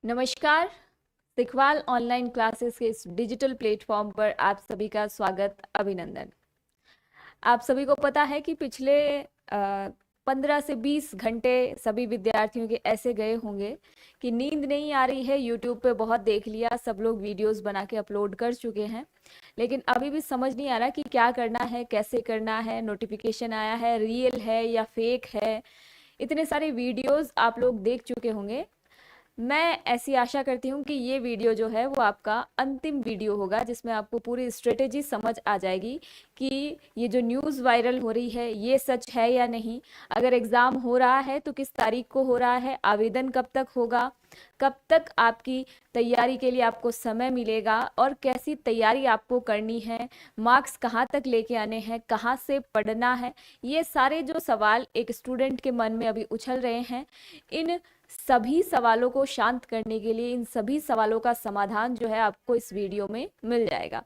नमस्कार। Sikhwal online classes के इस डिजिटल प्लेटफॉर्म पर आप सभी का स्वागत, अभिनंदन। आप सभी को पता है कि पिछले 15 से 20 घंटे सभी विद्यार्थियों के ऐसे गए होंगे कि नींद नहीं आ रही है। यूट्यूब पे बहुत देख लिया, सब लोग वीडियोस बना के अपलोड कर चुके हैं, लेकिन अभी भी समझ नहीं आ रहा कि क्या करना है, कैसे करना है। नोटिफिकेशन आया है, रियल है या फेक है। इतने सारे वीडियोस आप लोग देख चुके होंगे। मैं ऐसी आशा करती हूँ कि ये वीडियो जो है वो आपका अंतिम वीडियो होगा, जिसमें आपको पूरी स्ट्रेटेजी समझ आ जाएगी कि ये जो न्यूज़ वायरल हो रही है ये सच है या नहीं। अगर एग्ज़ाम हो रहा है तो किस तारीख को हो रहा है, आवेदन कब तक होगा, कब तक आपकी तैयारी के लिए आपको समय मिलेगा और कैसी तैयारी आपको करनी है, मार्क्स कहाँ तक लेके आने हैं, कहाँ से पढ़ना है। ये सारे जो सवाल एक स्टूडेंट के मन में अभी उछल रहे हैं, इन सभी सवालों को शांत करने के लिए, इन सभी सवालों का समाधान जो है आपको इस वीडियो में मिल जाएगा।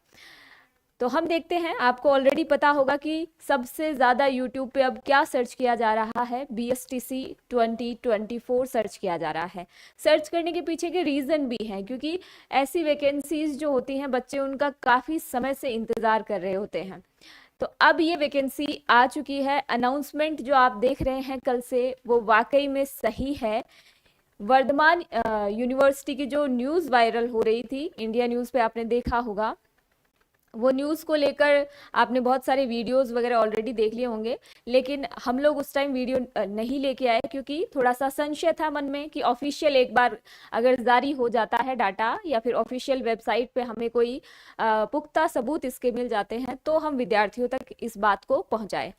तो हम देखते हैं। आपको ऑलरेडी पता होगा कि सबसे ज़्यादा यूट्यूब पे अब क्या सर्च किया जा रहा है, BSTC 2024 सर्च किया जा रहा है। सर्च करने के पीछे के रीज़न भी हैं, क्योंकि ऐसी वैकेंसीज जो होती हैं बच्चे उनका काफ़ी समय से इंतज़ार कर रहे होते हैं। तो अब ये वैकेंसी आ चुकी है। अनाउंसमेंट जो आप देख रहे हैं कल से, वो वाकई में सही है। वर्धमान यूनिवर्सिटी की जो न्यूज़ वायरल हो रही थी, इंडिया न्यूज़ पे आपने देखा होगा, वो न्यूज़ को लेकर आपने बहुत सारे वीडियोस वगैरह ऑलरेडी देख लिए होंगे, लेकिन हम लोग उस टाइम वीडियो नहीं लेके आए, क्योंकि थोड़ा सा संशय था मन में कि ऑफिशियल एक बार अगर जारी हो जाता है डाटा, या फिर ऑफिशियल वेबसाइट पे हमें कोई पुख्ता सबूत इसके मिल जाते हैं, तो हम विद्यार्थियों तक इस बात को पहुंचाएं।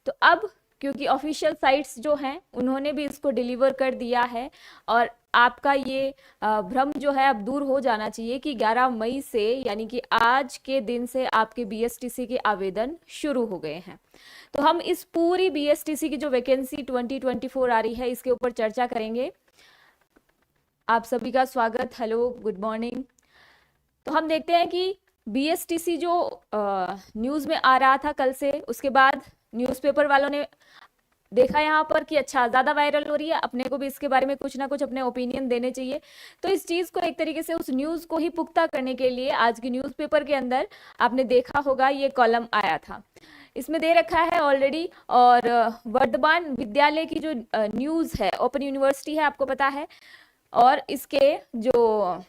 तो अब क्योंकि ऑफिशियल साइट्स जो हैं उन्होंने भी इसको डिलीवर कर दिया है, और आपका ये भ्रम जो है अब दूर हो जाना चाहिए कि 11 मई से, यानी कि आज के दिन से आपके BSTC के आवेदन शुरू हो गए हैं। तो हम इस पूरी BSTC की जो वैकेंसी 2024 आ रही है इसके ऊपर चर्चा करेंगे। आप सभी का स्वागत, हेलो, गुड मॉर्निंग। तो हम देखते हैं कि BSTC जो न्यूज़ में आ रहा था कल से, उसके बाद न्यूज़पेपर वालों ने देखा यहाँ पर कि अच्छा ज़्यादा वायरल हो रही है, अपने को भी इसके बारे में कुछ ना कुछ अपने ओपिनियन देने चाहिए। तो इस चीज़ को एक तरीके से उस न्यूज़ को ही पुख्ता करने के लिए आज की न्यूज़पेपर के अंदर आपने देखा होगा ये कॉलम आया था, इसमें दे रखा है ऑलरेडी। और वर्धमान विद्यालय की जो न्यूज़ है, ओपन यूनिवर्सिटी है, आपको पता है, और इसके जो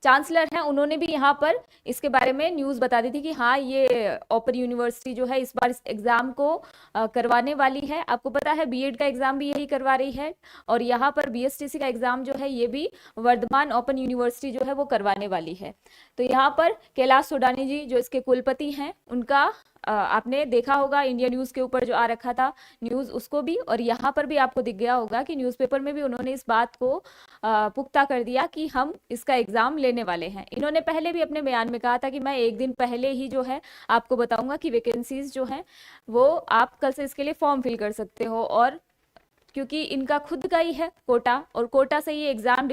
चांसलर हैं उन्होंने भी यहाँ पर इसके बारे में न्यूज़ बता दी थी कि हाँ, ये ओपन यूनिवर्सिटी जो है इस बार इस एग्ज़ाम को करवाने वाली है। आपको पता है बीएड का एग्ज़ाम भी यही करवा रही है, और यहाँ पर BSTC का एग्ज़ाम जो है ये भी वर्धमान ओपन यूनिवर्सिटी जो है वो करवाने वाली है। तो यहाँ पर कैलाश सोडानी जी जो इसके कुलपति हैं, उनका आपने देखा होगा इंडिया न्यूज़ के ऊपर जो आ रखा था न्यूज़, उसको भी, और यहाँ पर भी आपको दिख गया होगा कि न्यूज़पेपर में भी उन्होंने इस बात को पुख्ता कर दिया कि हम इसका एग्ज़ाम लेने वाले हैं। इन्होंने पहले भी अपने बयान में कहा था कि मैं एक दिन पहले ही जो है आपको बताऊंगा कि वैकेंसीज जो हैं वो आप कल से इसके लिए फॉर्म फिल कर सकते हो, और क्योंकि इनका खुद का ही है कोटा, और कोटा से ये एग्ज़ाम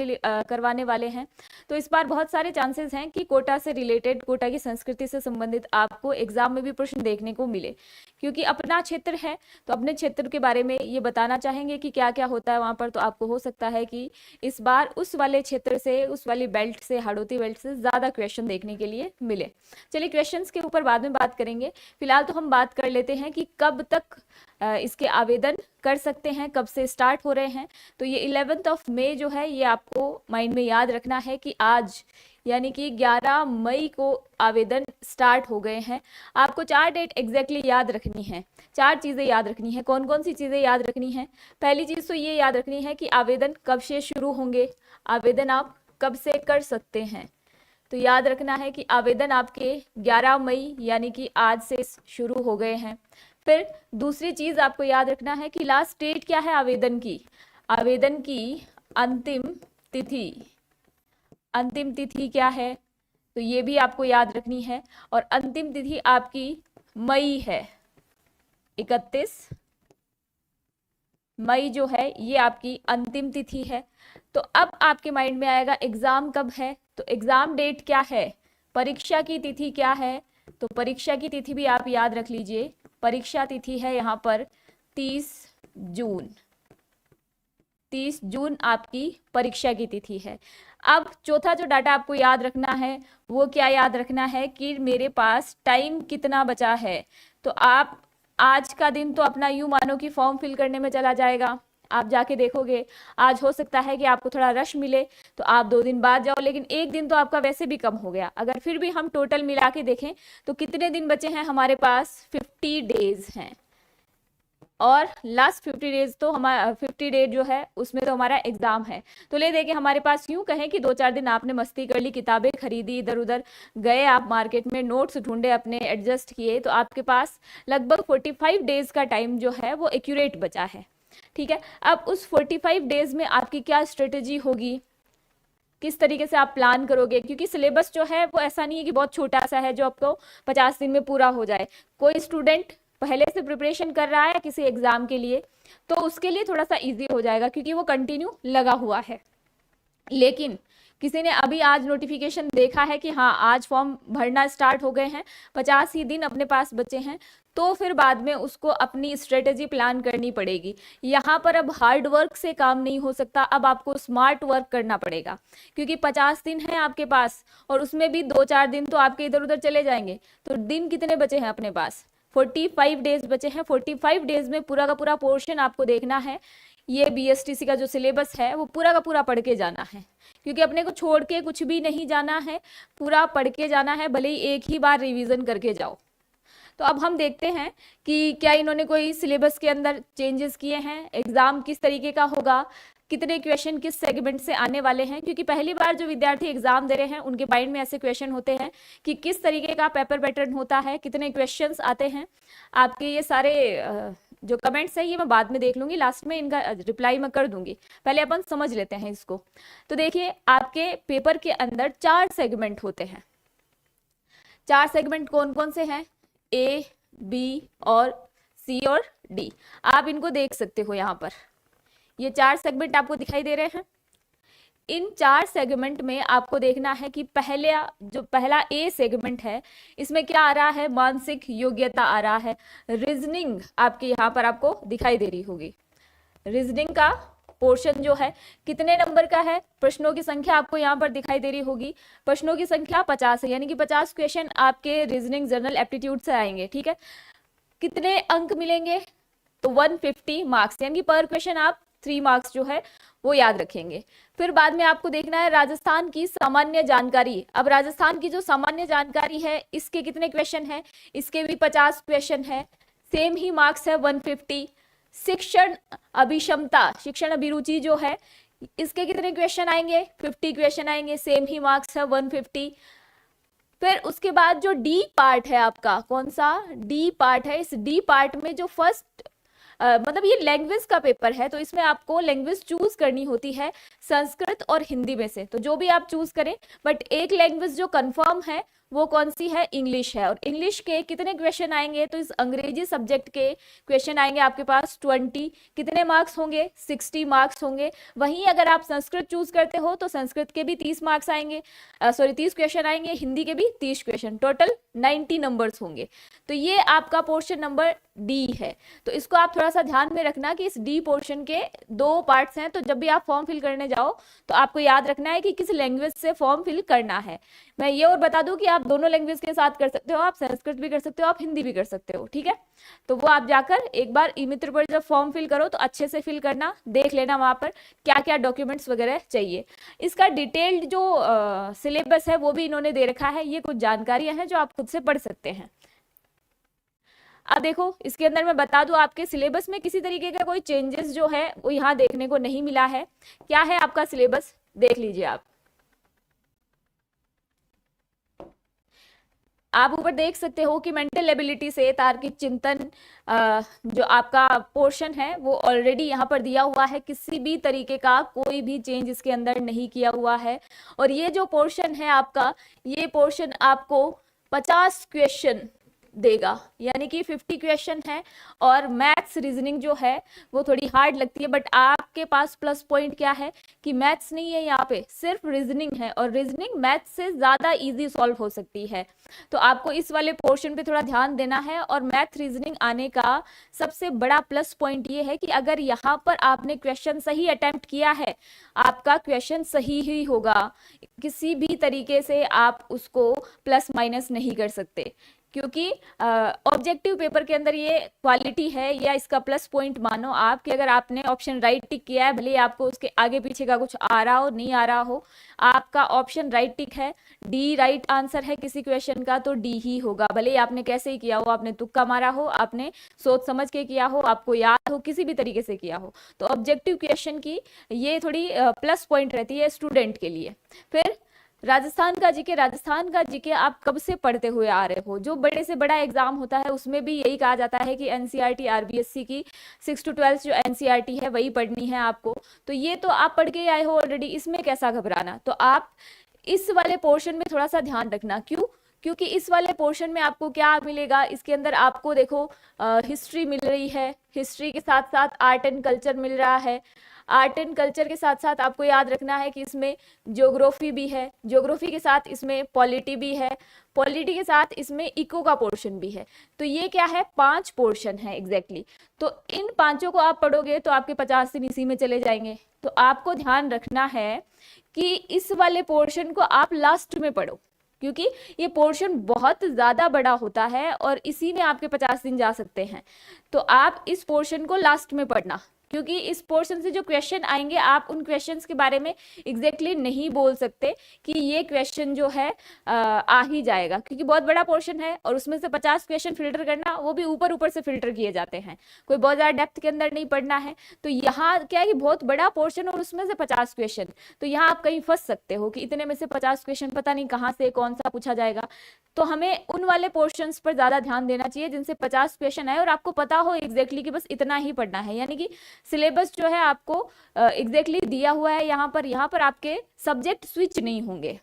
करवाने वाले हैं, तो इस बार बहुत सारे चांसेस हैं कि कोटा से रिलेटेड, कोटा की संस्कृति से संबंधित आपको एग्ज़ाम में भी प्रश्न देखने को मिले। क्योंकि अपना क्षेत्र है तो अपने क्षेत्र के बारे में ये बताना चाहेंगे कि क्या क्या होता है वहाँ पर, तो आपको हो सकता है कि इस बार उस वाले क्षेत्र से, उस वाली बेल्ट से, हाड़ौती बेल्ट से ज़्यादा क्वेश्चन देखने के लिए मिले। चलिए, क्वेश्चंस के ऊपर बाद में बात करेंगे। फिलहाल तो हम बात कर लेते हैं कि कब तक इसके आवेदन कर सकते हैं, कब से स्टार्ट हो रहे हैं। तो ये 11 मई जो है, ये आपको माइंड में याद रखना है कि आज यानी कि 11 मई को आवेदन स्टार्ट हो गए हैं। आपको 4 डेट एग्जैक्टली याद रखनी है, 4 चीज़ें याद रखनी है। कौन कौन सी चीज़ें याद रखनी है? पहली चीज़ तो ये याद रखनी है कि आवेदन कब से शुरू होंगे, आवेदन आप कब से कर सकते हैं। तो याद रखना है कि आवेदन आपके 11 मई यानी कि आज से शुरू हो गए हैं। फिर दूसरी चीज़ आपको याद रखना है कि लास्ट डेट क्या है आवेदन की, आवेदन की अंतिम तिथि, अंतिम तिथि क्या है, तो ये भी आपको याद रखनी है। और अंतिम तिथि आपकी मई है, 31 मई जो है ये आपकी अंतिम तिथि है। तो अब आपके माइंड में आएगा एग्जाम कब है, तो एग्जाम डेट क्या है, परीक्षा की तिथि क्या है, तो परीक्षा की तिथि भी आप याद रख लीजिए। परीक्षा तिथि है यहाँ पर 30 जून। 30 जून आपकी परीक्षा की तिथि है। अब चौथा जो डाटा आपको याद रखना है वो क्या याद रखना है कि मेरे पास टाइम कितना बचा है। तो आप आज का दिन तो अपना यूं मानो कि फॉर्म फिल करने में चला जाएगा। आप जाके देखोगे, आज हो सकता है कि आपको थोड़ा रश मिले तो आप 2 दिन बाद जाओ, लेकिन एक दिन तो आपका वैसे भी कम हो गया। अगर फिर भी हम टोटल मिला के देखें तो कितने दिन बचे हैं हमारे पास, 50 डेज हैं। और लास्ट 50 डेज तो हमारा 50 डे जो है उसमें तो हमारा एग्जाम है। तो ले देखिए हमारे पास यूं कहें कि 2-4 दिन आपने मस्ती कर ली, किताबें खरीदी, इधर उधर गए, आप मार्केट में नोट्स ढूंढे, अपने एडजस्ट किए, तो आपके पास लगभग 45 डेज का टाइम जो है वो एक्यूरेट बचा है। ठीक है, अब उस 45 डेज में आपकी क्या स्ट्रेटेजी होगी, किस तरीके से आप प्लान करोगे, क्योंकि सिलेबस जो है वो ऐसा नहीं है कि बहुत छोटा सा है जो आपको 50 दिन में पूरा हो जाए। कोई स्टूडेंट पहले से प्रिपरेशन कर रहा है किसी एग्जाम के लिए तो उसके लिए थोड़ा सा इजी हो जाएगा क्योंकि वो कंटिन्यू लगा हुआ है। लेकिन किसी ने अभी आज नोटिफिकेशन देखा है कि हाँ आज फॉर्म भरना स्टार्ट हो गए हैं, 50 ही दिन अपने पास बचे हैं, तो फिर बाद में उसको अपनी स्ट्रेटेजी प्लान करनी पड़ेगी। यहाँ पर अब हार्ड वर्क से काम नहीं हो सकता, अब आपको स्मार्ट वर्क करना पड़ेगा क्योंकि 50 दिन है आपके पास और उसमें भी 2-4 दिन तो आपके इधर उधर चले जाएंगे। तो दिन कितने बचे हैं अपने पास, 45 डेज बचे हैं। 45 डेज में पूरा का पूरा पोर्शन आपको देखना है। ये बीएसटीसी का जो सिलेबस है वो पूरा का पूरा पढ़ के जाना है क्योंकि अपने को छोड़ के कुछ भी नहीं जाना है, पूरा पढ़ के जाना है, भले ही एक ही बार रिवीजन करके जाओ। तो अब हम देखते हैं कि क्या इन्होंने कोई सिलेबस के अंदर चेंजेस किए हैं, एग्जाम किस तरीके का होगा, कितने क्वेश्चन किस सेगमेंट से आने वाले हैं, क्योंकि पहली बार जो विद्यार्थी एग्जाम दे रहे हैं उनके माइंड में ऐसे क्वेश्चन होते हैं कि किस तरीके का पेपर पैटर्न होता है, कितने क्वेश्चंस आते हैं। आपके ये सारे जो कमेंट्स है ये मैं बाद में देख लूंगी, लास्ट में इनका रिप्लाई मैं कर दूंगी, पहले अपन समझ लेते हैं इसको। तो देखिए आपके पेपर के अंदर 4 सेगमेंट होते हैं। 4 सेगमेंट कौन कौन से हैं, ए, बी और सी और डी। आप इनको देख सकते हो, यहाँ पर ये 4 सेगमेंट आपको दिखाई दे रहे हैं। इन 4 सेगमेंट में आपको देखना है कि पहला ए सेगमेंट है, इसमें क्या आ रहा है, मानसिक योग्यता आ रहा है। रीजनिंग आपके यहाँ पर आपको दिखाई दे रही होगी। रीजनिंग का पोर्शन जो है कितने नंबर का है, प्रश्नों की संख्या आपको यहाँ पर दिखाई दे रही होगी। प्रश्नों की संख्या 50 है, यानी कि 50 क्वेश्चन आपके रीजनिंग जनरल एप्टीट्यूड से आएंगे। ठीक है, कितने अंक मिलेंगे, तो 150 मार्क्स, यानी कि पर क्वेश्चन आप 3 मार्क्स जो है वो याद रखेंगे। फिर बाद में आपको देखना है राजस्थान की सामान्य जानकारी। अब राजस्थान की जो सामान्य जानकारी है इसके कितने क्वेश्चन है, इसके भी 50 क्वेश्चन है, सेम ही मार्क्स है 150। शिक्षण अभिक्षमता, शिक्षण अभिरुचि जो है इसके कितने क्वेश्चन आएंगे, 50 क्वेश्चन आएंगे, सेम ही मार्क्स है 150। फिर उसके बाद जो डी पार्ट है आपका, कौन सा डी पार्ट है, इस डी पार्ट में जो फर्स्ट मतलब ये लैंग्वेज का पेपर है तो इसमें आपको लैंग्वेज चूज करनी होती है संस्कृत और हिंदी में से, तो जो भी आप चूज करें, बट एक लैंग्वेज जो कंफर्म है वो कौन सी है, इंग्लिश है। और इंग्लिश के कितने क्वेश्चन आएंगे, तो इस अंग्रेजी सब्जेक्ट के क्वेश्चन आएंगे आपके पास 20। कितने मार्क्स होंगे, 60 मार्क्स होंगे। वहीं अगर आप संस्कृत चूज करते हो तो संस्कृत के भी 30 मार्क्स आएंगे, 30 क्वेश्चन आएंगे, हिंदी के भी 30 क्वेश्चन, टोटल 90 नंबर्स होंगे। तो ये आपका पोर्शन नंबर डी है। तो इसको आप थोड़ा सा ध्यान में रखना कि इस डी पोर्शन के 2 पार्ट्स हैं, तो जब भी आप फॉर्म फिल करने जाओ तो आपको याद रखना है कि किस लैंग्वेज से फॉर्म फिल करना है। मैं ये और बता दूं कि आप दोनों लैंग्वेज के साथ कर सकते हो, आप संस्कृत भी कर सकते हो, आप हिंदी भी कर सकते हो। ठीक है, तो वो आप जाकर एक बार ई मित्र पर जब फॉर्म फिल करो तो अच्छे से फिल करना, देख लेना वहां पर क्या क्या डॉक्यूमेंट्स वगैरह चाहिए। इसका डिटेल्ड जो सिलेबस है वो भी इन्होंने दे रखा है, ये कुछ जानकारियां हैं जो आप खुद से पढ़ सकते हैं। अब देखो इसके अंदर मैं बता दूं आपके सिलेबस में किसी तरीके का कोई चेंजेस जो है वो यहाँ देखने को नहीं मिला है। क्या है आपका सिलेबस, देख लीजिए आप ऊपर देख सकते हो कि मेंटल एबिलिटी से तार्किक चिंतन जो आपका पोर्शन है वो ऑलरेडी यहाँ पर दिया हुआ है, किसी भी तरीके का कोई भी चेंज इसके अंदर नहीं किया हुआ है। और ये जो पोर्शन है आपका, ये पोर्शन आपको 50 क्वेश्चन देगा, यानी कि 50 क्वेश्चन है और मैथ्स रीजनिंग जो है वो थोड़ी हार्ड लगती है, बट आपके पास प्लस पॉइंट क्या है कि मैथ्स नहीं है, यहाँ पे सिर्फ रीजनिंग है और रीजनिंग मैथ्स से ज़्यादा इजी सॉल्व हो सकती है। तो आपको इस वाले पोर्शन पे थोड़ा ध्यान देना है। और मैथ रीजनिंग आने का सबसे बड़ा प्लस पॉइंट ये है कि अगर यहाँ पर आपने क्वेश्चन सही अटेम्प्ट किया है, आपका क्वेश्चन सही ही होगा, किसी भी तरीके से आप उसको प्लस माइनस नहीं कर सकते, क्योंकि ऑब्जेक्टिव पेपर के अंदर ये क्वालिटी है या इसका प्लस पॉइंट मानो आप कि अगर आपने ऑप्शन राइट टिक किया है, भले आपको उसके आगे पीछे का कुछ आ रहा हो नहीं आ रहा हो, आपका ऑप्शन राइट टिक है, डी राइट आंसर है किसी क्वेश्चन का तो डी ही होगा, भले आपने कैसे ही किया हो, आपने तुक्का मारा हो, आपने सोच समझ के किया हो, आपको याद हो, किसी भी तरीके से किया हो। तो ऑब्जेक्टिव क्वेश्चन की ये थोड़ी प्लस पॉइंट रहती है स्टूडेंट के लिए। फिर राजस्थान का जीके आप कब से पढ़ते हुए आ रहे हो, जो बड़े से बड़ा एग्जाम होता है उसमें भी यही कहा जाता है कि एनसीईआरटी आरबीएससी की 6 to 12 जो एनसीईआरटी है वही पढ़नी है आपको, तो ये तो आप पढ़ के आए हो ऑलरेडी, इसमें कैसा घबराना। तो आप इस वाले पोर्शन में थोड़ा सा ध्यान रखना, क्यों, क्योंकि इस वाले पोर्शन में आपको क्या मिलेगा, इसके अंदर आपको देखो हिस्ट्री मिल रही है, हिस्ट्री के साथ साथ आर्ट एंड कल्चर मिल रहा है, आर्ट एंड कल्चर के साथ साथ आपको याद रखना है कि इसमें ज्योग्राफी भी है, ज्योग्राफी के साथ इसमें पॉलिटी भी है, पॉलिटी के साथ इसमें इको का पोर्शन भी है। तो ये क्या है, 5 पोर्शन है एग्जैक्टली। तो इन पांचों को आप पढ़ोगे तो आपके 50 दिन इसी में चले जाएंगे। तो आपको ध्यान रखना है कि इस वाले पोर्शन को आप लास्ट में पढ़ो, क्योंकि ये पोर्शन बहुत ज्यादा बड़ा होता है और इसी में आपके 50 दिन जा सकते हैं। तो आप इस पोर्शन को लास्ट में पढ़ना, क्योंकि इस पोर्शन से जो क्वेश्चन आएंगे आप उन क्वेश्चंस के बारे में एग्जैक्टली नहीं बोल सकते कि ये क्वेश्चन जो है आ ही जाएगा, क्योंकि बहुत बड़ा पोर्शन है और उसमें से 50 क्वेश्चन फिल्टर करना, वो भी ऊपर ऊपर से फिल्टर किए जाते हैं, कोई बहुत ज़्यादा डेप्थ के अंदर नहीं पढ़ना है। तो यहाँ क्या है कि बहुत बड़ा पोर्शन और उसमें से 50 क्वेश्चन, तो यहाँ आप कहीं फंस सकते हो कि इतने में से 50 क्वेश्चन पता नहीं कहाँ से कौन सा पूछा जाएगा। तो हमें उन वाले पोर्शंस पर ज़्यादा ध्यान देना चाहिए जिनसे 50 क्वेश्चन आए और आपको पता हो एग्जैक्टली कि बस इतना ही पढ़ना है, यानी कि सिलेबस जो है आपको एग्जैक्टली दिया हुआ है, यहाँ पर आपके सब्जेक्ट स्विच नहीं होंगे।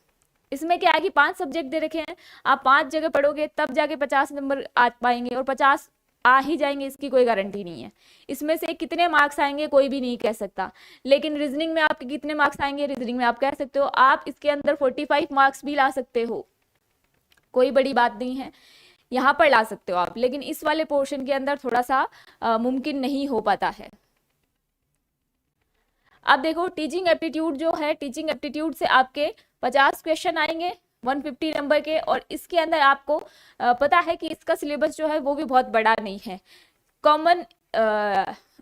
इसमें क्या है कि 5 सब्जेक्ट दे रखे हैं, आप 5 जगह पढ़ोगे तब जाके 50 नंबर आ पाएंगे, और 50 आ ही जाएंगे इसकी कोई गारंटी नहीं है। इसमें से कितने मार्क्स आएंगे कोई भी नहीं कह सकता, लेकिन रीजनिंग में आपके कितने मार्क्स आएंगे, रीजनिंग में आप कह सकते हो आप इसके अंदर 45 मार्क्स भी ला सकते हो, कोई बड़ी बात नहीं है, यहाँ पर ला सकते हो आप, लेकिन इस वाले पोर्शन के अंदर थोड़ा सा मुमकिन नहीं हो पाता है। अब देखो टीचिंग एप्टीट्यूड जो है, टीचिंग एप्टीट्यूड से आपके 50 क्वेश्चन आएंगे 150 नंबर के, और इसके अंदर आपको पता है कि इसका सिलेबस जो है वो भी बहुत बड़ा नहीं है। कॉमन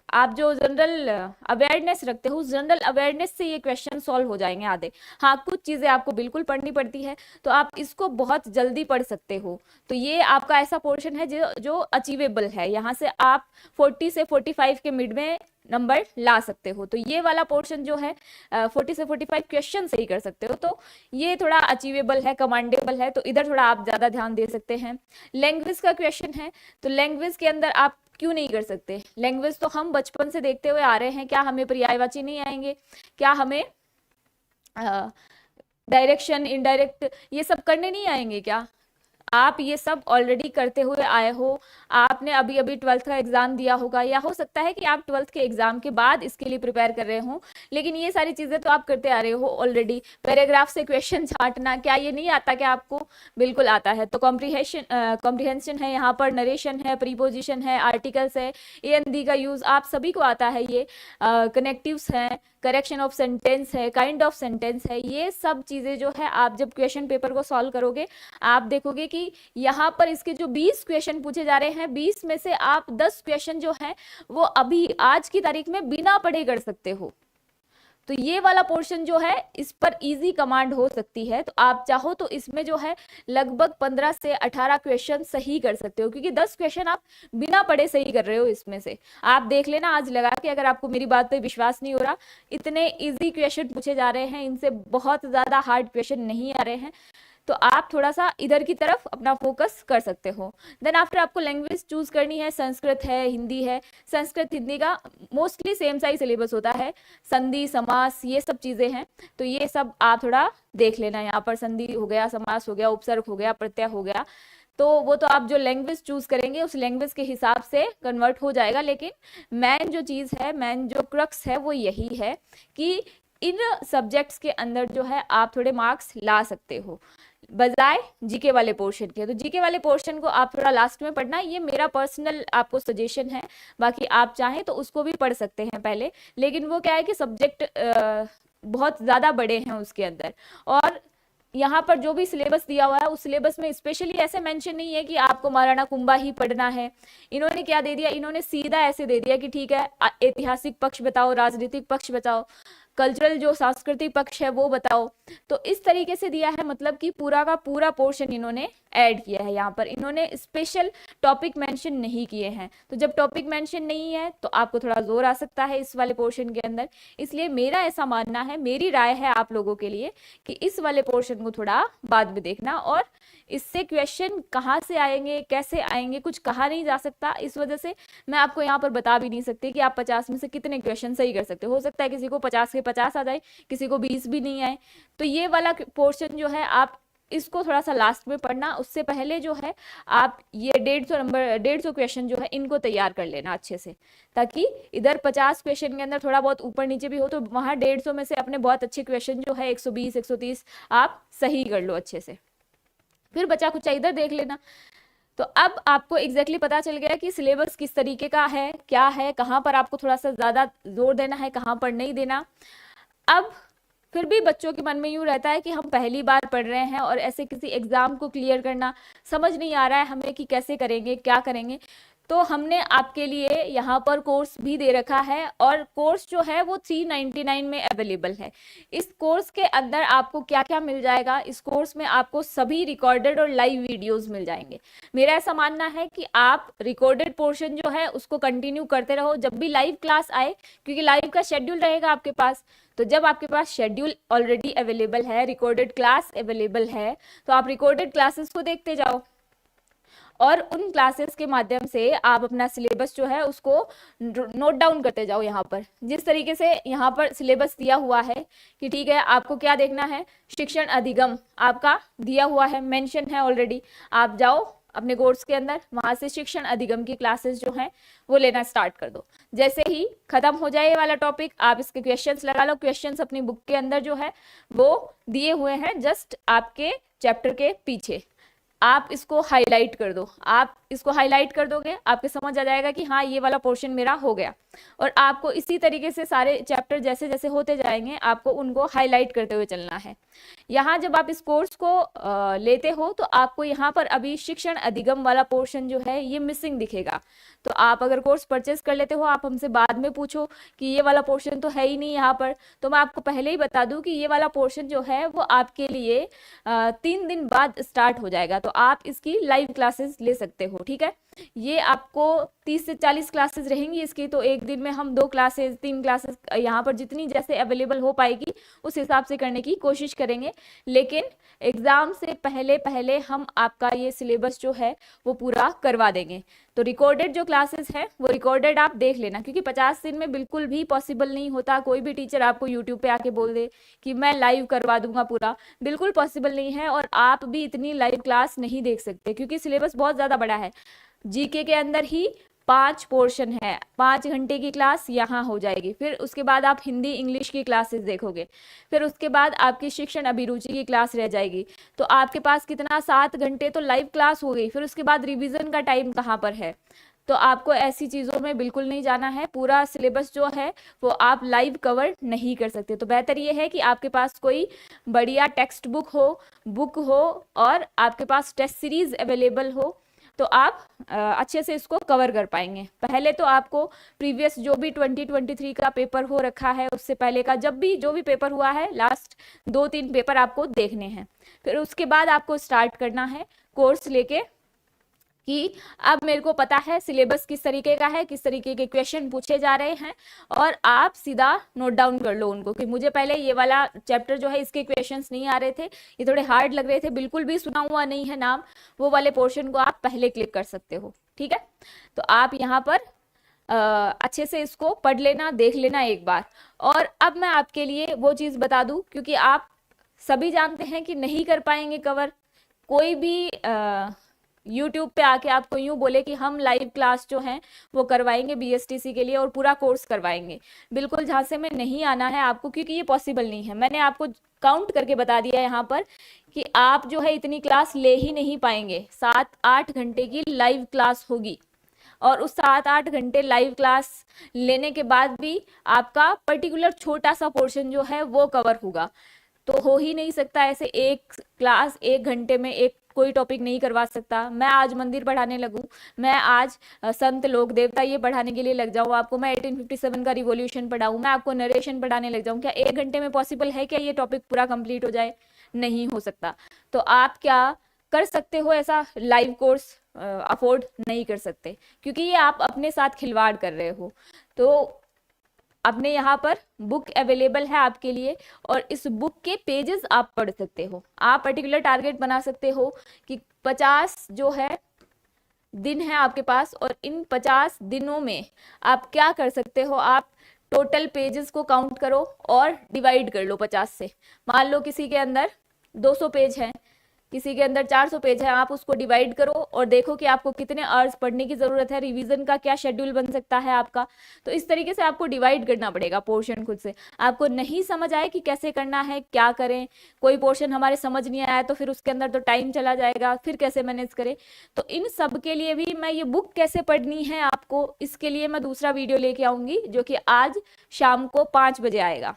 आप जो जनरल अवेयरनेस रखते हो, उस जनरल अवेयरनेस से ये क्वेश्चन सॉल्व हो जाएंगे आधे। हाँ, कुछ चीज़ें आपको बिल्कुल पढ़नी पड़ती है, तो आप इसको बहुत जल्दी पढ़ सकते हो। तो ये आपका ऐसा पोर्शन है जो अचीवेबल है, यहाँ से आप 40 से 45 के मिड में नंबर ला सकते हो। तो ये वाला पोर्शन जो है 40 से 45 क्वेश्चन सही कर सकते हो, तो ये थोड़ा अचीवेबल है, कमांडेबल है, तो इधर थोड़ा आप ज़्यादा ध्यान दे सकते हैं। लैंग्वेज का क्वेश्चन है, तो लैंग्वेज के अंदर आप क्यों नहीं कर सकते, लैंग्वेज तो हम बचपन से देखते हुए आ रहे हैं, क्या हमें पर्यायवाची नहीं आएंगे, क्या हमें डायरेक्शन इनडायरेक्ट ये सब करने नहीं आएंगे, क्या आप ये सब ऑलरेडी करते हुए आए हो। आपने अभी अभी 12th का एग्जाम दिया होगा, या हो सकता है कि आप 12th के एग्जाम के बाद इसके लिए प्रिपेयर कर रहे हो, लेकिन ये सारी चीजें तो आप करते आ रहे हो ऑलरेडी। पैराग्राफ से क्वेश्चन छांटना, क्या ये नहीं आता क्या आपको, बिल्कुल आता है। तो कॉम्प्रिहेंशन है, यहाँ पर नरेशन है, प्रीपोजिशन है, आर्टिकल्स है, एएनडी का यूज आप सभी को आता है, ये कनेक्टिव्स है, करेक्शन ऑफ सेंटेंस है, काइंड ऑफ सेंटेंस है, ये सब चीजें जो है आप जब क्वेश्चन पेपर को सॉल्व करोगे आप देखोगे कि यहाँ पर इसके जो 20 क्वेश्चन पूछे जा रहे हैं, 20 में से आप 10 क्वेश्चन जो है वो अभी आज की तारीख में बिना पढ़े कर सकते हो। तो ये वाला पोर्शन जो है इस पर इजी कमांड हो सकती है, तो आप चाहो तो इसमें जो है लगभग 15 से 18 क्वेश्चन सही कर सकते हो, क्योंकि 10 क्वेश्चन आप बिना पढ़े सही कर रहे हो। इसमें से आप देख लेना आज लगा के, अगर आपको मेरी बात पे विश्वास नहीं हो रहा, इतने इजी क्वेश्चन पूछे जा रहे हैं, इनसे बहुत ज्यादा हार्ड क्वेश्चन नहीं आ रहे हैं, तो आप थोड़ा सा इधर की तरफ अपना फोकस कर सकते हो। देन आफ्टर आपको लैंग्वेज चूज करनी है, संस्कृत है, हिंदी है। संस्कृत हिंदी का मोस्टली सेम सा ही सिलेबस होता है, संधि समास ये सब चीजें हैं, तो ये सब आप थोड़ा देख लेना। यहाँ पर संधि हो गया, समास हो गया, उपसर्ग हो गया, प्रत्यय हो गया, तो वो तो आप जो लैंग्वेज चूज करेंगे उस लैंग्वेज के हिसाब से कन्वर्ट हो जाएगा, लेकिन मेन जो चीज है, मेन जो क्रक्स है वो यही है कि इन सब्जेक्ट्स के अंदर जो है आप थोड़े मार्क्स ला सकते हो बजाय जीके वाले पोर्शन के। तो जीके वाले पोर्शन को आप थोड़ा लास्ट में पढ़ना, ये मेरा पर्सनल आपको सजेशन है, बाकी आप चाहें तो उसको भी पढ़ सकते हैं पहले। लेकिन वो क्या है कि सब्जेक्ट बहुत ज़्यादा बड़े हैं उसके अंदर, और यहाँ पर जो भी सिलेबस दिया हुआ है उस सिलेबस में स्पेशली ऐसे मेंशन नहीं है कि आपको महाराणा कुंभा ही पढ़ना है। इन्होंने क्या दे दिया, इन्होंने सीधा ऐसे दे दिया कि ठीक है ऐतिहासिक पक्ष बताओ, राजनीतिक पक्ष बताओ, कल्चरल जो सांस्कृतिक पक्ष है वो बताओ। तो इस तरीके से दिया है, मतलब कि पूरा का पूरा पोर्शन इन्होंने ऐड किया है। यहाँ पर इन्होंने स्पेशल टॉपिक मेंशन नहीं किए हैं। तो जब टॉपिक मेंशन नहीं है तो आपको थोड़ा जोर आ सकता है इस वाले पोर्शन के अंदर। इसलिए मेरा ऐसा मानना है, मेरी राय है आप लोगों के लिए कि इस वाले पोर्शन को थोड़ा बाद में देखना, और इससे क्वेश्चन कहाँ से आएंगे, कैसे आएंगे, कुछ कहा नहीं जा सकता। इस वजह से मैं आपको यहाँ पर बता भी नहीं सकती कि आप 50 में से कितने क्वेश्चन सही कर सकते हो सकता है किसी को 50 के 50 आ जाए, किसी को 20 भी नहीं आए। तो ये वाला पोर्शन जो है आप इसको थोड़ा सा लास्ट में पढ़ना, उससे पहले जो है आप ये 150 क्वेश्चन जो है इनको तैयार कर लेना अच्छे से, ताकि इधर 50 क्वेश्चन के अंदर थोड़ा बहुत ऊपर नीचे भी हो तो वहां 150 में से अपने बहुत अच्छे क्वेश्चन जो है 120 130 आप सही कर लो अच्छे से, फिर बचा कुछ इधर देख लेना। तो अब आपको एग्जैक्टली पता चल गया कि सिलेबस किस तरीके का है, क्या है, कहाँ पर आपको थोड़ा सा ज्यादा जोर देना है, कहाँ पर नहीं देना। अब फिर भी बच्चों के मन में यूं रहता है कि हम पहली बार पढ़ रहे हैं और ऐसे किसी एग्जाम को क्लियर करना समझ नहीं आ रहा है हमें कि कैसे करेंगे, क्या करेंगे। तो हमने आपके लिए यहाँ पर कोर्स भी दे रखा है, और कोर्स जो है वो 399 में अवेलेबल है। इस कोर्स के अंदर आपको क्या क्या मिल जाएगा, इस कोर्स में आपको सभी रिकॉर्डेड और लाइव वीडियोस मिल जाएंगे। मेरा ऐसा मानना है कि आप रिकॉर्डेड पोर्शन जो है उसको कंटिन्यू करते रहो जब भी लाइव क्लास आए, क्योंकि लाइव का शेड्यूल रहेगा आपके पास। तो जब आपके पास शेड्यूल ऑलरेडी अवेलेबल है, रिकॉर्डेड क्लास अवेलेबल है, तो आप रिकॉर्डेड क्लासेस को देखते जाओ, और उन क्लासेस के माध्यम से आप अपना सिलेबस जो है उसको नोट डाउन करते जाओ। यहाँ पर जिस तरीके से यहाँ पर सिलेबस दिया हुआ है कि ठीक है आपको क्या देखना है, शिक्षण अधिगम आपका दिया हुआ है, मेंशन है ऑलरेडी। आप जाओ अपने कोर्स के अंदर, वहां से शिक्षण अधिगम की क्लासेस जो हैं वो लेना स्टार्ट कर दो। जैसे ही खत्म हो जाए ये वाला टॉपिक, आप इसके क्वेश्चंस लगा लो। क्वेश्चंस अपनी बुक के अंदर जो है वो दिए हुए हैं जस्ट आपके चैप्टर के पीछे। आप इसको हाईलाइट कर दो, आप इसको हाईलाइट कर दोगे आपको समझ आ जाएगा कि हाँ ये वाला पोर्शन मेरा हो गया। और आपको इसी तरीके से सारे चैप्टर जैसे जैसे होते जाएंगे आपको उनको हाईलाइट करते हुए चलना है। यहाँ जब आप इस कोर्स को लेते हो तो आपको यहाँ पर अभी शिक्षण अधिगम वाला पोर्शन जो है ये मिसिंग दिखेगा। तो आप अगर कोर्स परचेस कर लेते हो, आप हमसे बाद में पूछो कि ये वाला पोर्शन तो है ही नहीं यहाँ पर, तो मैं आपको पहले ही बता दूं कि ये वाला पोर्शन जो है वो आपके लिए 3 दिन बाद स्टार्ट हो जाएगा। तो आप इसकी लाइव क्लासेस ले सकते हो, ठीक है। ये आपको 30 से 40 क्लासेस रहेंगी इसकी, तो एक दिन में हम 2 क्लासेस 3 क्लासेस यहाँ पर जितनी जैसे अवेलेबल हो पाएगी उस हिसाब से करने की कोशिश करेंगे। लेकिन एग्जाम से पहले पहले हम आपका ये सिलेबस जो है वो पूरा करवा देंगे। तो रिकॉर्डेड जो क्लासेस है वो रिकॉर्डेड आप देख लेना, क्योंकि 50 दिन में बिल्कुल भी पॉसिबल नहीं होता। कोई भी टीचर आपको यूट्यूब पे आके बोल दे कि मैं लाइव करवा दूंगा पूरा, बिल्कुल पॉसिबल नहीं है। और आप भी इतनी लाइव क्लास नहीं देख सकते क्योंकि सिलेबस बहुत ज्यादा बड़ा है। जीके के अंदर ही 5 पोर्शन है, 5 घंटे की क्लास यहाँ हो जाएगी। फिर उसके बाद आप हिंदी इंग्लिश की क्लासेस देखोगे, फिर उसके बाद आपकी शिक्षण अभिरुचि की क्लास रह जाएगी। तो आपके पास कितना 7 घंटे तो लाइव क्लास हो गई। फिर उसके बाद रिवीजन का टाइम कहाँ पर है? तो आपको ऐसी चीज़ों में बिल्कुल नहीं जाना है। पूरा सिलेबस जो है वो आप लाइव कवर नहीं कर सकते। तो बेहतर ये है कि आपके पास कोई बढ़िया टेक्स्ट बुक हो और आपके पास टेस्ट सीरीज अवेलेबल हो, तो आप अच्छे से इसको कवर कर पाएंगे। पहले तो आपको प्रीवियस जो भी 2023 का पेपर हो रखा है उससे पहले का जो भी पेपर हुआ है लास्ट 2-3 पेपर आपको देखने हैं। फिर उसके बाद आपको स्टार्ट करना है कोर्स लेके कि अब मेरे को पता है सिलेबस किस तरीके का है, किस तरीके के क्वेश्चन पूछे जा रहे हैं, और आप सीधा नोट डाउन कर लो उनको कि मुझे पहले ये वाला चैप्टर जो है इसके क्वेश्चंस नहीं आ रहे थे, ये थोड़े हार्ड लग रहे थे, बिल्कुल भी सुना हुआ नहीं है नाम, वो वाले पोर्शन को आप पहले क्लिक कर सकते हो, ठीक है। तो आप यहाँ पर अच्छे से इसको पढ़ लेना, देख लेना एक बार। और अब मैं आपके लिए वो चीज़ बता दूँ, क्योंकि आप सभी जानते हैं कि नहीं कर पाएंगे कवर, कोई भी यूट्यूब पे आके आपको यूं बोले कि हम लाइव क्लास जो है वो करवाएंगे बीएसटीसी के लिए और पूरा कोर्स करवाएंगे। बिल्कुल झांसे में नहीं आना है आपको, क्योंकि ये पॉसिबल नहीं है। मैंने आपको काउंट करके बता दिया यहाँ पर कि आप जो है इतनी क्लास ले ही नहीं पाएंगे। 7-8 घंटे की लाइव क्लास होगी और उस 7-8 घंटे लाइव क्लास लेने के बाद भी आपका पर्टिकुलर छोटा सा पोर्शन जो है वो कवर होगा। तो हो ही नहीं सकता ऐसे एक क्लास 1 घंटे में एक कोई टॉपिक नहीं करवा सकता। मैं आज मंदिर पढ़ाने लगूं, मैं आज संत लोक देवता ये पढ़ाने के लिए लग जाऊं, आपको मैं 1857 का रिवॉल्यूशन पढ़ाऊं, मैं आपको नरेशन पढ़ाने लग जाऊं, क्या 1 घंटे में पॉसिबल है क्या ये टॉपिक पूरा कंप्लीट हो जाए? नहीं हो सकता। तो आप क्या कर सकते हो, ऐसा लाइव कोर्स अफोर्ड नहीं कर सकते, क्योंकि ये आप अपने साथ खिलवाड़ कर रहे हो। तो अपने यहाँ पर बुक अवेलेबल है आपके लिए और इस बुक के पेजेस आप पढ़ सकते हो। आप पर्टिकुलर टारगेट बना सकते हो कि 50 जो है दिन है आपके पास, और इन 50 दिनों में आप क्या कर सकते हो, आप टोटल पेजेस को काउंट करो और डिवाइड कर लो 50 से। मान लो किसी के अंदर 200 पेज हैं, किसी के अंदर 400 पेज है, आप उसको डिवाइड करो और देखो कि आपको कितने आवर्स पढ़ने की जरूरत है, रिवीजन का क्या शेड्यूल बन सकता है आपका। तो इस तरीके से आपको डिवाइड करना पड़ेगा पोर्शन खुद से। आपको नहीं समझ आए कि कैसे करना है, क्या करें, कोई पोर्शन हमारे समझ नहीं आया तो फिर उसके अंदर तो टाइम चला जाएगा, फिर कैसे मैनेज करें। तो इन सब के लिए भी मैं ये बुक कैसे पढ़नी है आपको, इसके लिए मैं दूसरा वीडियो लेके आऊंगी जो कि आज शाम को 5 बजे आएगा।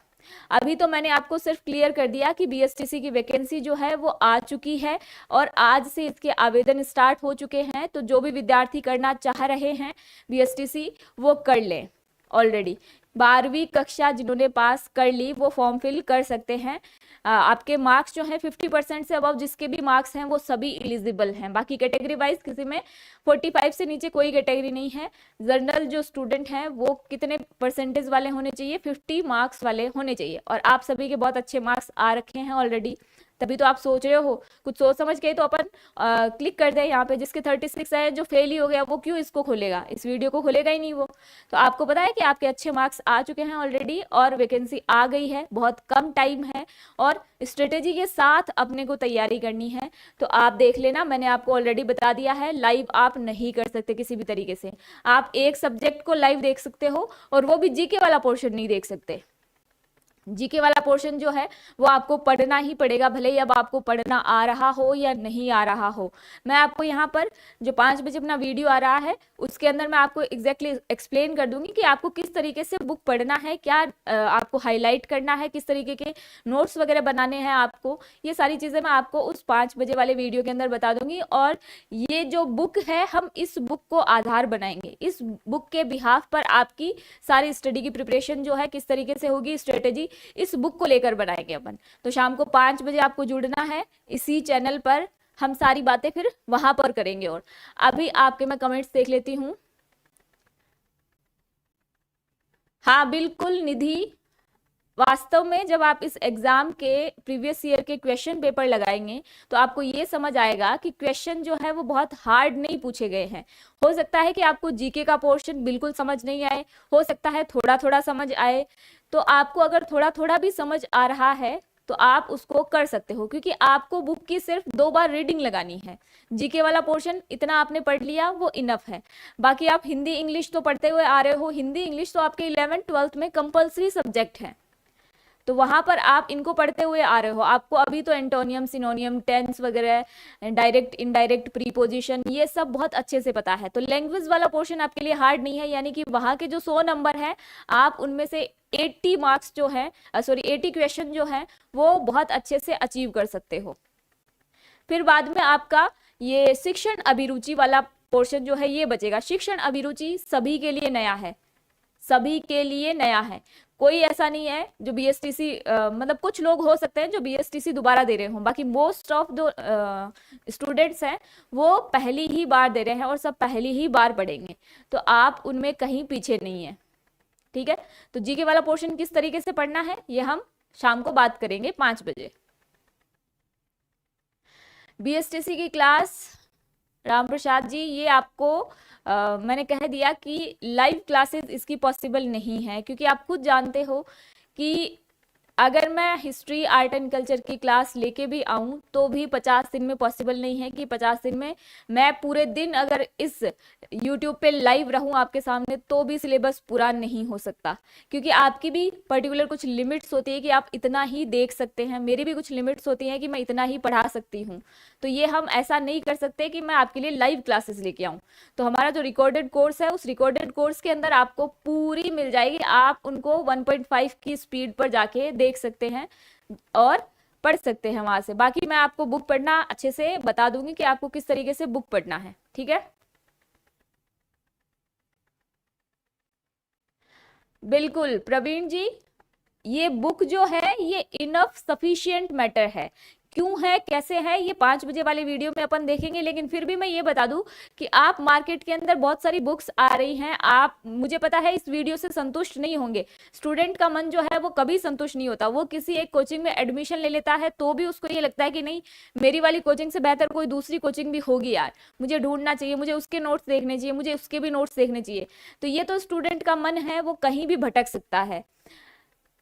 अभी तो मैंने आपको सिर्फ क्लियर कर दिया कि बीएसटीसी की वैकेंसी जो है वो आ चुकी है और आज से इसके आवेदन स्टार्ट हो चुके हैं। तो जो भी विद्यार्थी करना चाह रहे हैं बीएसटीसी वो कर लें। ऑलरेडी 12वीं कक्षा जिन्होंने पास कर ली वो फॉर्म फिल कर सकते हैं। आपके मार्क्स जो हैं 50% से अबव जिसके भी मार्क्स हैं वो सभी एलिजिबल हैं। बाकी कैटेगरी वाइज किसी में 45 से नीचे कोई कैटेगरी नहीं है। जनरल जो स्टूडेंट हैं वो कितने परसेंटेज वाले होने चाहिए, 50 मार्क्स वाले होने चाहिए, और आप सभी के बहुत अच्छे मार्क्स आ रखे हैं ऑलरेडी। तभी तो आप सोच रहे हो, कुछ सोच समझ के तो अपन क्लिक कर दे यहाँ पे। जिसके 36 है, जो फेल ही हो गया, वो क्यों इसको खोलेगा, इस वीडियो को खोलेगा ही नहीं वो। तो आपको पता है कि आपके अच्छे मार्क्स आ चुके हैं ऑलरेडी और वैकेंसी आ गई है, बहुत कम टाइम है और स्ट्रेटेजी के साथ अपने को तैयारी करनी है। तो आप देख लेना, मैंने आपको ऑलरेडी बता दिया है, लाइव आप नहीं कर सकते किसी भी तरीके से। आप एक सब्जेक्ट को लाइव देख सकते हो और वो भी जीके वाला पोर्शन नहीं देख सकते। जीके वाला पोर्शन जो है वो आपको पढ़ना ही पड़ेगा, भले ही अब आपको पढ़ना आ रहा हो या नहीं आ रहा हो। मैं आपको यहाँ पर जो 5 बजे अपना वीडियो आ रहा है उसके अंदर मैं आपको एग्जैक्टली एक्सप्लेन कर दूंगी कि आपको किस तरीके से बुक पढ़ना है, क्या आपको हाईलाइट करना है, किस तरीके के नोट्स वगैरह बनाने हैं आपको। ये सारी चीज़ें मैं आपको उस 5 बजे वाले वीडियो के अंदर बता दूंगी। और ये जो बुक है, हम इस बुक को आधार बनाएंगे। इस बुक के बिहाफ पर आपकी सारी स्टडी की प्रिपरेशन जो है किस तरीके से होगी, स्ट्रेटेजी इस बुक को लेकर बनाएंगे अपन। तो शाम को 5 बजे आपको जुड़ना है इसी चैनल पर, हम सारी बातें फिर वहां पर करेंगे। और अभी आपके मैं कमेंट्स देख लेती हूं। हाँ बिल्कुल निधि, वास्तव में जब आप इस एग्जाम के प्रीवियस ईयर के क्वेश्चन पेपर लगाएंगे तो आपको ये समझ आएगा कि क्वेश्चन जो है वो बहुत हार्ड नहीं पूछे गए हैं। हो सकता है कि आपको जीके का पोर्शन बिल्कुल समझ नहीं आए, हो सकता है थोड़ा थोड़ा समझ आए। तो आपको अगर थोड़ा थोड़ा भी समझ आ रहा है तो आप उसको कर सकते हो, क्योंकि आपको बुक की सिर्फ 2 बार रीडिंग लगानी है। जीके वाला पोर्शन इतना आपने पढ़ लिया वो इनफ है। बाकी आप हिंदी इंग्लिश तो पढ़ते हुए आ रहे हो, हिंदी इंग्लिश तो आपके 11th-12th में कंपल्सरी सब्जेक्ट है, तो वहां पर आप इनको पढ़ते हुए आ रहे हो। आपको अभी तो एंटोनियम, सिनोनियम, टेंस वगैरह, डायरेक्ट इनडायरेक्ट प्रीपोजिशन, ये सब बहुत अच्छे से पता है। तो लैंग्वेज वाला पोर्शन आपके लिए हार्ड नहीं है, यानी कि वहां के जो 100 नंबर है आप उनमें से 80 मार्क्स जो है 80 क्वेश्चन जो है वो बहुत अच्छे से अचीव कर सकते हो। फिर बाद में आपका ये शिक्षण अभिरुचि वाला पोर्शन जो है ये बचेगा। शिक्षण अभिरुचि सभी के लिए नया है, सभी के लिए नया है। कोई ऐसा नहीं है जो बीएसटीसी मतलब कुछ लोग हो सकते हैं जो बीएसटीसी दोबारा दे रहे हों, बाकी मोस्ट ऑफ जो स्टूडेंट्स हैं वो पहली ही बार दे रहे हैं और सब पहली ही बार पढ़ेंगे। तो आप उनमें कहीं पीछे नहीं है, ठीक है। तो जीके वाला पोर्शन किस तरीके से पढ़ना है ये हम शाम को बात करेंगे 5 बजे। बीएसटीसी की क्लास राम प्रसाद जी, ये आपको मैंने कह दिया कि लाइव क्लासेस इसकी पॉसिबल नहीं है, क्योंकि आप खुद जानते हो कि अगर मैं हिस्ट्री आर्ट एंड कल्चर की क्लास लेके भी आऊं तो भी 50 दिन में पॉसिबल नहीं है कि 50 दिन में मैं पूरे दिन अगर इस यूट्यूब पे लाइव रहूं आपके सामने तो भी सिलेबस पूरा नहीं हो सकता, क्योंकि आपकी भी पर्टिकुलर कुछ लिमिट्स होती है कि आप इतना ही देख सकते हैं, मेरी भी कुछ लिमिट्स होती हैं कि मैं इतना ही पढ़ा सकती हूँ। तो ये हम ऐसा नहीं कर सकते कि मैं आपके लिए लाइव क्लासेस लेके आऊँ। तो हमारा जो रिकॉर्डेड कोर्स है उस रिकॉर्डेड कोर्स के अंदर आपको पूरी मिल जाएगी, आप उनको 1.5 की स्पीड पर जाके देख सकते हैं और पढ़ सकते हैं वहां से। बाकी मैं आपको बुक पढ़ना अच्छे से बता दूंगी कि आपको किस तरीके से बुक पढ़ना है, ठीक है। बिल्कुल प्रवीण जी, ये बुक जो है ये इनफ सफिशिएंट मैटर है। क्यों है कैसे है ये 5 बजे वाले वीडियो में अपन देखेंगे, लेकिन फिर भी मैं ये बता दूं कि आप मार्केट के अंदर बहुत सारी बुक्स आ रही हैं, आप मुझे पता है इस वीडियो से संतुष्ट नहीं होंगे। स्टूडेंट का मन जो है वो कभी संतुष्ट नहीं होता, वो किसी एक कोचिंग में एडमिशन ले लेता है तो भी उसको ये लगता है कि नहीं, मेरी वाली कोचिंग से बेहतर कोई दूसरी कोचिंग भी होगी यार, मुझे ढूंढना चाहिए, मुझे उसके नोट्स देखने चाहिए, मुझे उसके भी नोट्स देखने चाहिए। तो ये तो स्टूडेंट का मन है, वो कहीं भी भटक सकता है।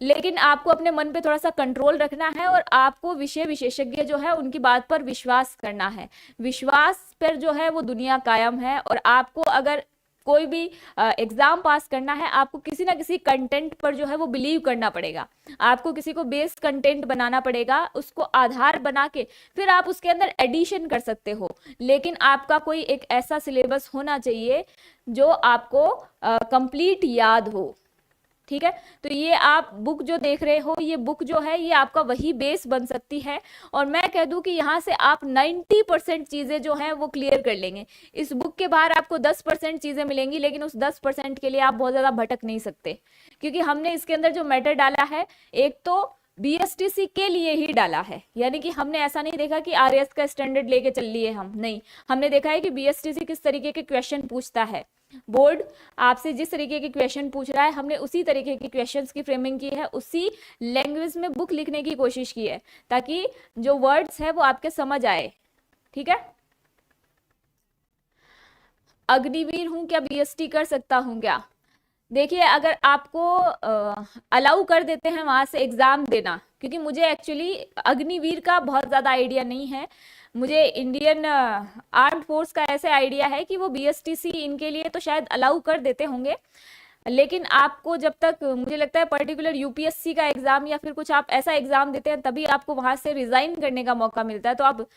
लेकिन आपको अपने मन पे थोड़ा सा कंट्रोल रखना है और आपको विषय विशेषज्ञ जो है उनकी बात पर विश्वास करना है। विश्वास पर जो है वो दुनिया कायम है। और आपको अगर कोई भी एग्जाम पास करना है, आपको किसी ना किसी कंटेंट पर जो है वो बिलीव करना पड़ेगा, आपको किसी को बेस कंटेंट बनाना पड़ेगा, उसको आधार बना के फिर आप उसके अंदर एडिशन कर सकते हो। लेकिन आपका कोई एक ऐसा सिलेबस होना चाहिए जो आपको कंप्लीट याद हो, ठीक है। तो ये आप बुक जो देख रहे हो, ये बुक जो है ये आपका वही बेस बन सकती है। और मैं कह दूं कि यहाँ से आप 90% चीजें जो हैं वो क्लियर कर लेंगे। इस बुक के बाहर आपको 10% चीजें मिलेंगी, लेकिन उस 10% के लिए आप बहुत ज्यादा भटक नहीं सकते, क्योंकि हमने इसके अंदर जो मैटर डाला है एक तो बीएसटीसी के लिए ही डाला है। यानी कि हमने ऐसा नहीं देखा कि आरएस का स्टैंडर्ड लेके चल लिए हम, नहीं, हमने देखा है कि बीएसटीसी किस तरीके के क्वेश्चन पूछता है। बोर्ड आपसे जिस तरीके के क्वेश्चन पूछ रहा है, हमने उसी तरीके के क्वेश्चंस की फ्रेमिंग की है, उसी लैंग्वेज में बुक लिखने की कोशिश की है, ताकि जो वर्ड्स है वो आपके समझ आए, ठीक है। अग्निवीर हूं क्या, बीएसटी कर सकता हूं क्या? देखिए, अगर आपको अलाउ कर देते हैं वहां से एग्जाम देना, क्योंकि मुझे एक्चुअली अग्निवीर का बहुत ज्यादा आइडिया नहीं है, मुझे इंडियन आर्म्ड फोर्स का ऐसे आइडिया है कि वो बीएसटीसी इनके लिए तो शायद अलाउ कर देते होंगे। लेकिन आपको जब तक मुझे लगता है पर्टिकुलर यूपीएससी का एग्जाम या फिर कुछ आप ऐसा एग्जाम देते हैं तभी आपको वहां से रिजाइन करने का मौका मिलता है। तो आप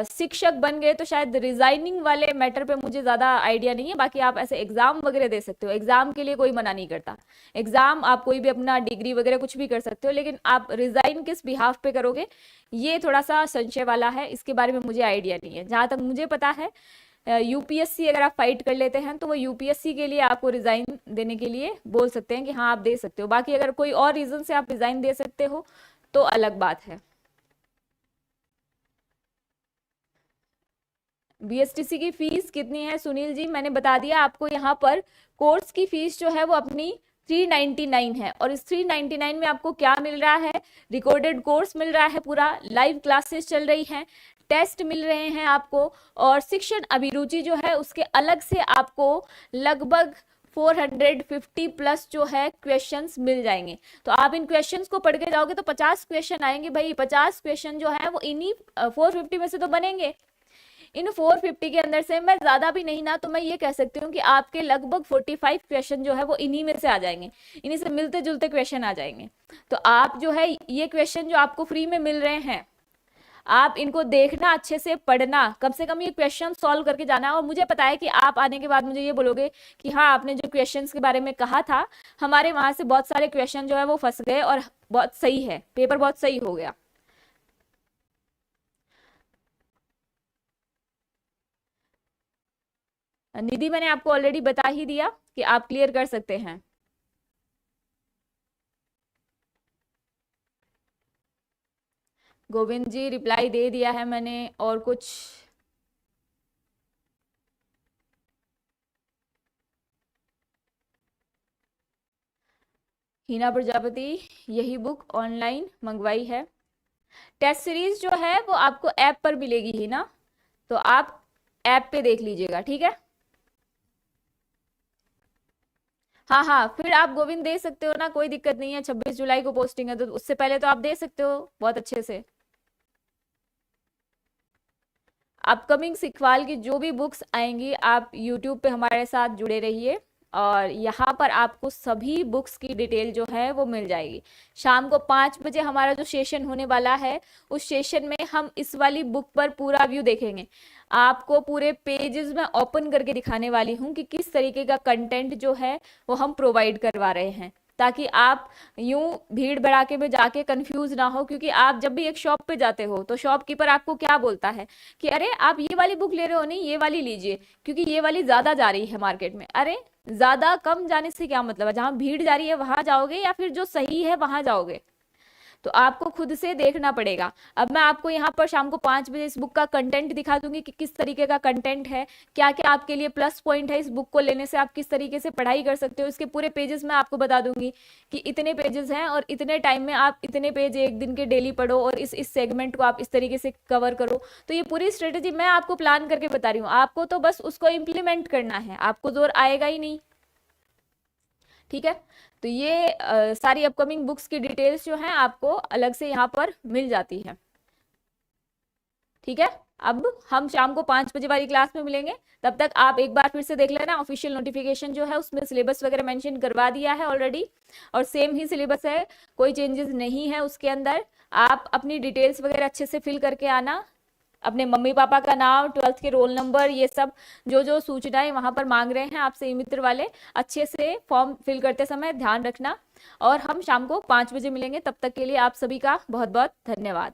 शिक्षक बन गए तो शायद रिजाइनिंग वाले मैटर पे मुझे ज्यादा आइडिया नहीं है। बाकी आप ऐसे एग्जाम वगैरह दे सकते हो, एग्जाम के लिए कोई मना नहीं करता। एग्जाम आप कोई भी अपना डिग्री वगैरह कुछ भी कर सकते हो, लेकिन आप रिजाइन किस बिहाफ पे करोगे ये थोड़ा सा संशय वाला है, इसके बारे में मुझे आइडिया नहीं है। जहां तक मुझे पता है यूपीएससी अगर आप फाइट कर लेते हैं तो वो यूपीएससी के लिए आपको रिजाइन देने के लिए बोल सकते हैं कि हाँ आप दे सकते हो। बाकी अगर कोई और रीजन से आप रिजाइन दे सकते हो तो अलग बात है। बीएसटीसी की फीस कितनी है सुनील जी? मैंने बता दिया आपको, यहाँ पर कोर्स की फीस जो है वो अपनी 399 है। और इस 399 में आपको क्या मिल रहा है? रिकॉर्डेड कोर्स मिल रहा है, पूरा लाइव क्लासेस चल रही हैं, टेस्ट मिल रहे हैं आपको, और शिक्षण अभिरुचि जो है उसके अलग से आपको लगभग 450 प्लस जो है क्वेश्चंस मिल जाएंगे। तो आप इन क्वेश्चंस को पढ़ के जाओगे तो 50 क्वेश्चन आएंगे भाई, 50 क्वेश्चन जो है वो इन्हीं 450 में से तो बनेंगे। इन 450 के अंदर से मैं ज्यादा भी नहीं ना तो मैं ये कह सकती हूँ कि आपके लगभग 45 क्वेश्चन जो है वो इन्हीं में से आ जाएंगे, इन्हीं से मिलते जुलते क्वेश्चन आ जाएंगे। तो आप जो है ये क्वेश्चन जो आपको फ्री में मिल रहे हैं, आप इनको देखना, अच्छे से पढ़ना, कम से कम ये क्वेश्चन सॉल्व करके जाना। और मुझे पता है कि आप आने के बाद मुझे ये बोलोगे कि हाँ आपने जो क्वेश्चंस के बारे में कहा था, हमारे वहां से बहुत सारे क्वेश्चन जो है वो फंस गए और बहुत सही है, पेपर बहुत सही हो गया। निधि मैंने आपको ऑलरेडी बता ही दिया कि आप क्लियर कर सकते हैं। गोविंद जी रिप्लाई दे दिया है मैंने। और कुछ? हीना प्रजापति, यही बुक ऑनलाइन मंगवाई है। टेस्ट सीरीज जो है वो आपको ऐप पर मिलेगी ही ना, तो आप ऐप पे देख लीजिएगा, ठीक है। हाँ हाँ, फिर आप गोविंद दे सकते हो ना, कोई दिक्कत नहीं है। 26 जुलाई को पोस्टिंग है तो उससे पहले तो आप दे सकते हो बहुत अच्छे से। अपकमिंग सिखवाल की जो भी बुक्स आएंगी, आप यूट्यूब पे हमारे साथ जुड़े रहिए, और यहाँ पर आपको सभी बुक्स की डिटेल जो है वो मिल जाएगी। शाम को 5 बजे हमारा जो सेशन होने वाला है, उस सेशन में हम इस वाली बुक पर पूरा व्यू देखेंगे। आपको पूरे पेजेस में ओपन करके दिखाने वाली हूँ कि किस तरीके का कंटेंट जो है वो हम प्रोवाइड करवा रहे हैं, ताकि आप यूं भीड़ भड़ाके में जाके कंफ्यूज ना हो। क्योंकि आप जब भी एक शॉप पे जाते हो तो शॉपकीपर आपको क्या बोलता है कि अरे आप ये वाली बुक ले रहे हो, नहीं ये वाली लीजिए क्योंकि ये वाली ज्यादा जा रही है मार्केट में। अरे ज्यादा कम जाने से क्या मतलब है, जहां भीड़ जा रही है वहां जाओगे या फिर जो सही है वहां जाओगे? तो आपको खुद से देखना पड़ेगा। अब मैं आपको यहाँ पर शाम को 5 बजे इस बुक का कंटेंट दिखा दूंगी कि किस तरीके का कंटेंट है, क्या क्या आपके लिए प्लस पॉइंट है इस बुक को लेने से, आप किस तरीके से पढ़ाई कर सकते हो। इसके पूरे पेजेस मैं आपको बता दूंगी कि इतने पेजेस हैं और इतने टाइम में आप इतने पेज एक दिन के डेली पढ़ो और इस सेगमेंट को आप इस तरीके से कवर करो। तो ये पूरी स्ट्रेटेजी मैं आपको प्लान करके बता रही हूँ, आपको तो बस उसको इम्प्लीमेंट करना है, आपको जोर आएगा ही नहीं। ठीक है, तो ये सारी अपकमिंग बुक्स की डिटेल्स जो हैं आपको अलग से यहाँ पर मिल जाती है। ठीक है, अब हम शाम को 5 बजे वाली क्लास में मिलेंगे। तब तक आप एक बार फिर से देख लेना, ऑफिशियल नोटिफिकेशन जो है उसमें सिलेबस वगैरह मेंशन करवा दिया है ऑलरेडी, और सेम ही सिलेबस है, कोई चेंजेस नहीं है उसके अंदर। आप अपनी डिटेल्स वगैरह अच्छे से फिल करके आना, अपने मम्मी पापा का नाम, 12th के रोल नंबर, ये सब जो जो सूचनाएं वहां पर मांग रहे हैं आपसे ई मित्र वाले, अच्छे से फॉर्म फिल करते समय ध्यान रखना। और हम शाम को 5 बजे मिलेंगे, तब तक के लिए आप सभी का बहुत बहुत धन्यवाद।